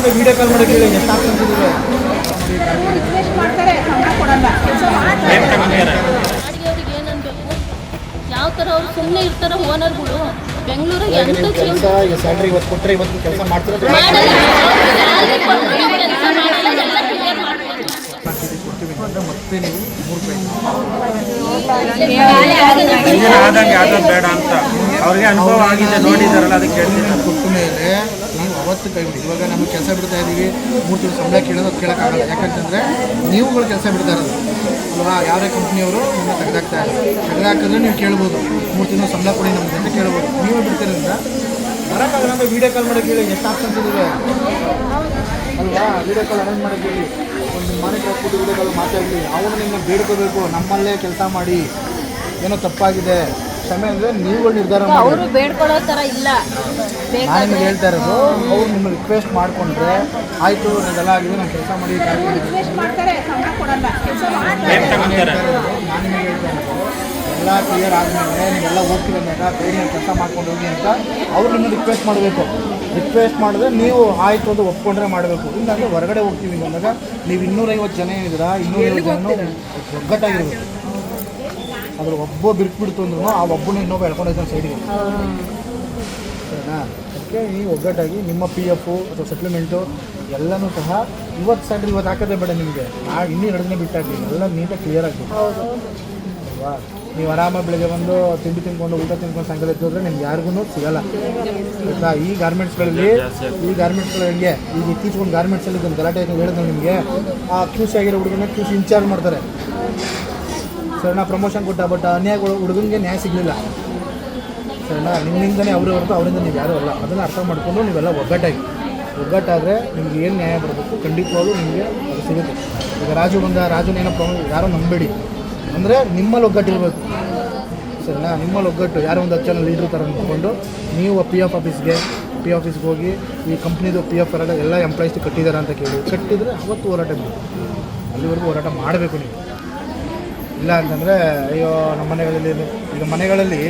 ಮಾಡೋಕ್ಕಾಗಲ್ಲ video call ಮಾಡೋಕೆ ಹೇಳಿ ಎಷ್ಟು ಆಗ್ತಿದ್ದೀವಿ ರಿಕ್ವೆಸ್ಟ್ ಮಾಡ್ತಾರೆ ಸಂಬಳ ಕೊಡಲ್ಲ ಕೆಲಸ ಮಾಡ್ತಾರೆ ಬಾಡಿಗೆಯವ್ರಿಗೆ ಏನನ್ಬೇಕು ಯಾವ ಥರ ಅವ್ರು ಸುಮ್ಮನೆ ಇರ್ತಾರೆ ಓನರ್ಗಳು ಬೆಂಗಳೂರು ಎಂತ ಕೆಲಸ ಈಗ ಸ್ಯಾಲ್ರಿ ಇವತ್ತು ಕೊಟ್ಟರೆ ಇವತ್ತು ಕೆಲಸ ಮಾಡ್ತಿರೋ ಮತ್ತೆ ನೀವು 3 ಆದಂಗೆ ಆದದ್ದು ಬೇಡ ಅಂತ ಅವ್ರಿಗೆ ಅನುಭವ ಆಗಿದೆ ನೋಡಿದಾರಲ್ಲ ಅದಕ್ಕೆ ಹೇಳ್ತೀನಿ ಕೊಟ್ಟ ಮೇಲೆ ನೀವು ಅವತ್ತು ಕೈ ಬಿಡಿ. ಇವಾಗ ನಮಗೆ ಕೆಲಸ ಬಿಡ್ತಾ ಇದ್ದೀವಿ 3 ತಿಂಗಳು ಸಂಬಳ ಕೇಳೋದು ಕೇಳೋಕ್ಕಾಗಲ್ಲ. ಯಾಕಂತಂದರೆ ನೀವುಗಳು ಕೆಲಸ ಬಿಡ್ತಾ ಇರೋದು ಅಲ್ವಾ. ಯಾವುದೇ ಕಂಪ್ನಿಯವರು ನಿಮ್ಮನ್ನ ತೆಗೆದಾಕಿದ್ರೆ ನೀವು ಕೇಳ್ಬೋದು 3 ತಿಂಗಳು ಸಂಬಳ ಕೊಡಿ ನಮಗೆ ಅಂತ ಕೇಳ್ಬೋದು. ನೀವೇ ಬಿಡ್ತಿರೋದ್ರಿಂದ ಬರೋಕ್ಕಾಗಲ್ಲ ಅಂದರೆ ವೀಡಿಯೋ ಕಾಲ್ ಮಾಡೋಕ್ಕೆ ಹೇಳಿ ಎಷ್ಟು ಆಗ್ತಂತಿದ್ದೀವಿ ಅಲ್ವಾ. ವೀಡಿಯೋ ಕಾಲ್ ಅರೇಂಜ್ ಮಾಡೋಕ್ಕೆ ಹೇಳಿ ಒಂದು ಮಾನಿಟರ್ ಹಾಕ್ಬಿಟ್ಟು ವೀಡಿಯೋ ಕಾಲ್ ಮಾತಾಡಲಿ. ಅವನು ನಿಮ್ಮನ್ನ ಬೇಡ್ಕೋಬೇಕು ನಮ್ಮಲ್ಲೇ ಕೆಲಸ ಮಾಡಿ ಏನೋ ತಪ್ಪಾಗಿದೆ ಕ್ಷಮೆ ಅಂದರೆ ನೀವುಗಳು ನಿರ್ಧಾರ ಮಾಡಿ. ಅವರು ಬೇಡ್ಕೊಳ್ಳೋ ಥರ ಇಲ್ಲ. ನಾನು ನಿಮಗೆ ಹೇಳ್ತಾ ಇರೋದು ಅವ್ರು ನಿಮ್ಮನ್ನು ರಿಕ್ವೆಸ್ಟ್ ಮಾಡಿಕೊಂಡ್ರೆ ಆಯಿತು ನನಗೆಲ್ಲ ಆಗಿದೆ ನಾನು ಕೆಲಸ ಮಾಡಿ ರಿಕ್ವೆಸ್ಟ್ ಮಾಡ್ತಾರೆ ಸಂಬಳ ಕೊಡಲ್ಲ ಕೆಲಸ ಮಾಡ್ತಾರೆ ನಾನು ನಿಮಗೆ ಹೇಳ್ತಾ ಇರೋದು ಎಲ್ಲ ಕ್ಲಿಯರ್ ಆದಮೇಲೆ ನೀವೆಲ್ಲ ಹೋಗ್ತೀವಿ ಅಂದಾಗ ಬೇಗ ಕೆಲಸ ಮಾಡ್ಕೊಂಡು ಹೋಗಿ ಅಂತ ಅವ್ರು ನಿಮ್ಮನ್ನು ರಿಕ್ವೆಸ್ಟ್ ಮಾಡಬೇಕು. ರಿಕ್ವೆಸ್ಟ್ ಮಾಡಿದ್ರೆ ನೀವು ಆಯಿತು ಅಂತ ಒಪ್ಕೊಂಡ್ರೆ ಮಾಡಬೇಕು. ಇಲ್ಲಾಂದರೆ ಹೊರಗಡೆ ಹೋಗ್ತೀವಿ ಅಂದಾಗ ನೀವು 250 ಜನ ಏನಿದ್ದೀರಾ 250 ಜನ ಒಗ್ಗಟ್ಟಾಗಿರ್ಬೇಕು. ಅದ್ರ ಒಬ್ಬ ಬಿರ್ಕ್ಬಿಡ್ತು ಅಂದ್ರೂ ಆ ಒಬ್ಬನ ಇನ್ನೊಬ್ಬ ಹೇಳ್ಕೊಂಡೋಗ್ತಾನೆ ಸೈಡಿಗೆ ಸರಿನಾ. ಅದಕ್ಕೆ ನೀವು ಒಗ್ಗಟ್ಟಾಗಿ ನಿಮ್ಮ PF ಅಥವಾ ಸಪ್ಲಿಮೆಂಟು ಎಲ್ಲನೂ ಸಹ ಇವತ್ತು ಸ್ಯಾಲ್ರಿ ಇವತ್ತು ಹಾಕೋದೇ ಬೇಡ ನಿಮಗೆ. ಇನ್ನೂ 2 ದಿನ ಬಿಟ್ಟಾಗಲಿ ಎಲ್ಲ ನೀಟಾಗಿ ಕ್ಲಿಯರ್ ಆಗಬೇಕು ಅಲ್ವಾ. ನೀವು ಆರಾಮಾಗಿ ಬೆಳಗ್ಗೆ ಬಂದು ತಿಂಡಿ ತಿನ್ಕೊಂಡು ಊಟ ತಿನ್ಕೊಂಡು ಸಂಗತಿ ಎದ್ದೋದ್ರೆ ನಿಮ್ಗೆ ಯಾರಿಗೂ ಸಿಗಲ್ಲ ಆಯಿತಾ. ಈ ಗಾರ್ಮೆಂಟ್ಸ್ಗಳಲ್ಲಿ ಹೆಂಗೆ ಈಗ ಇತ್ತೀಚೆಗೊಂದು ಗಾರ್ಮೆಂಟ್ಸಲ್ಲಿ ಇದನ್ನು ಗಲಾಟೆ ಹೇಳಿದ್ರೆ ನಿಮಗೆ ಆ QC ಆಗಿರೋ ಹುಡುಗನ QC ಇನ್ಚಾರ್ಜ್ ಮಾಡ್ತಾರೆ ಸರಿನಾ. ಪ್ರಮೋಷನ್ ಕೊಟ್ಟ ಬಟ್ ಅನ್ಯಾಯಗಳು ಹುಡುಗನಿಗೆ ನ್ಯಾಯ ಸಿಗಲಿಲ್ಲ ಸರಿನಾ. ನಿಮ್ಮಿಂದನೇ ಅವರೇ ಹೊರತು ಅವರಿಂದ ನೀವು ಯಾರೂ ಅಲ್ಲ. ಅದನ್ನು ಅರ್ಥ ಮಾಡಿಕೊಂಡು ನೀವೆಲ್ಲ ಒಗ್ಗಟ್ಟಾದರೆ ನಿಮ್ಗೆ ಏನು ನ್ಯಾಯ ಬರಬೇಕು ಖಂಡಿತವಾಗ್ಲೂ ನಿಮಗೆ ಅದು ಸಿಗುತ್ತೆ. ಈಗ ರಾಜುನೇನೋ ಯಾರೋ ನಂಬೇಡಿ ಅಂದರೆ ನಿಮ್ಮಲ್ಲಿ ಒಗ್ಗಟ್ಟಿರಬೇಕು ಸರಿನಾ. ನಿಮ್ಮಲ್ಲಿ ಒಗ್ಗಟ್ಟು ಯಾರೋ ಒಂದು 10 ಜನ ಲೀಡ್ರ್ ಥರ ನಿಂತ್ಕೊಂಡು ನೀವು PF ಆಫೀಸ್ಗೆ ಹೋಗಿ ಈ ಕಂಪ್ನಿದು PF ಎಲ್ಲ ಎಂಪ್ಲಾಯೀಸ್ದು ಕಟ್ಟಿದ್ದಾರೆ ಅಂತ ಕೇಳಿ ಕಟ್ಟಿದರೆ ಅವತ್ತು ಹೋರಾಟ ಮಾಡಿ ಅಲ್ಲಿವರೆಗೂ ಹೋರಾಟ ಮಾಡಬೇಕು ನೀವು. ಇಲ್ಲ ಅಂತಂದರೆ ಅಯ್ಯೋ ನಮ್ಮ ಮನೆಗಳಲ್ಲಿ